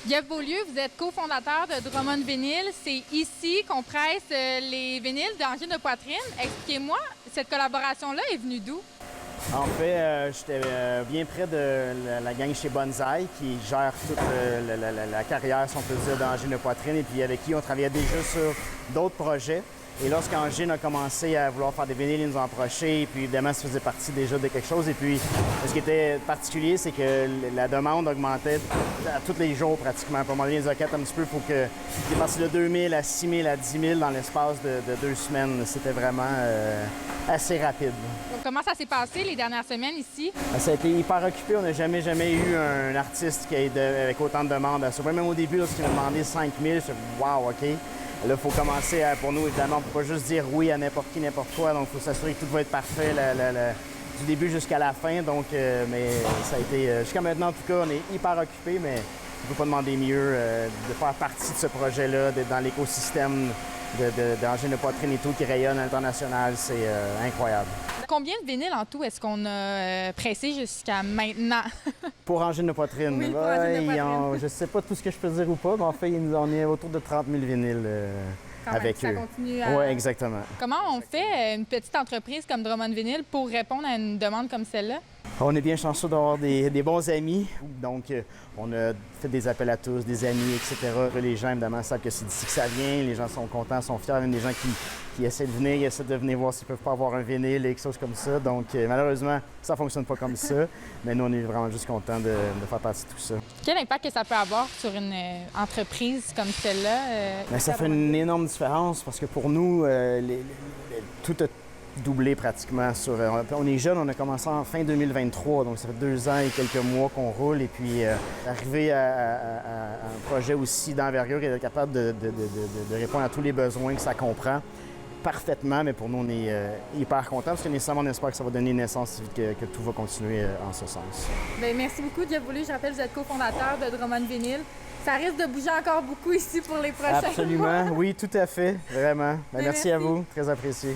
Jeff Beaulieu, vous êtes cofondateur de Drummond Vinyl. C'est ici qu'on presse les vinyles d'angine de poitrine. Expliquez-moi, cette collaboration-là est venue d'où? En fait, j'étais bien près de la gang chez Bonsaï qui gère toute la carrière, si on peut dire, d'angine de poitrine et puis avec qui on travaillait déjà sur d'autres projets. Et lorsqu'Angine a commencé à vouloir faire des vinyles, ils nous ont approchés. Et puis évidemment, ça faisait partie déjà de quelque chose. Et puis, ce qui était particulier, c'est que la demande augmentait à tous les jours pratiquement. Pour moi, les enquêtes un petit peu, il faut que c'est passé de 2000 à 6000 à 10 000 dans l'espace de 2 semaines. C'était vraiment assez rapide. Donc, comment ça s'est passé les dernières semaines ici? Ça a été hyper occupé. On n'a jamais eu un artiste qui avec autant de demandes. Même au début, lorsqu'il m'a demandé 5000, je me suis dit « wow, OK ». Là, il faut commencer pour nous, évidemment, on ne peut pas juste dire oui à n'importe qui, n'importe quoi. Donc, il faut s'assurer que tout va être parfait du début jusqu'à la fin. Donc, mais ça a été, jusqu'à maintenant, en tout cas, on est hyper occupés, mais on ne peut pas demander mieux de faire partie de ce projet-là, d'être dans l'écosystème d'angine de poitrine et tout qui rayonne à l'international. C'est incroyable. Combien de vinyles en tout est-ce qu'on a pressé jusqu'à maintenant? Pour angine de poitrine? Oui, pour angine de poitrine. Je ne sais pas tout ce que je peux dire ou pas, mais en fait, on est autour de 30 000 vinyles avec ça eux. Continue à... Oui, exactement. Comment on fait une petite entreprise comme Drummond Vinyl pour répondre à une demande comme celle-là? On est bien chanceux d'avoir des bons amis. Donc, on a fait des appels à tous, des amis, etc. Les gens, évidemment, savent que c'est d'ici que ça vient. Les gens sont contents, sont fiers. Même des gens qui essaient de venir, ils essaient de venir voir s'ils peuvent pas avoir un vinyle et quelque chose comme ça. Donc, malheureusement, ça fonctionne pas comme ça. Mais nous, on est vraiment juste contents de faire partie de tout ça. Quel impact que ça peut avoir sur une entreprise comme celle-là? Bien, ça fait une énorme différence parce que pour nous, tout a doublé pratiquement. On est jeune, on a commencé en fin 2023, donc ça fait 2 ans et quelques mois qu'on roule. Et puis, arriver à un projet aussi d'envergure et d'être capable de répondre à tous les besoins que ça comprend parfaitement, mais pour nous, on est hyper contents parce que nécessairement, on espère que ça va donner naissance que tout va continuer en ce sens. Bien, merci beaucoup, Jeff Beaulieu. Je rappelle, vous êtes cofondateur de Drummond Vinyl. Ça risque de bouger encore beaucoup ici pour les prochains Absolument, mois. oui, tout à fait, vraiment. Bien, merci à vous, très apprécié.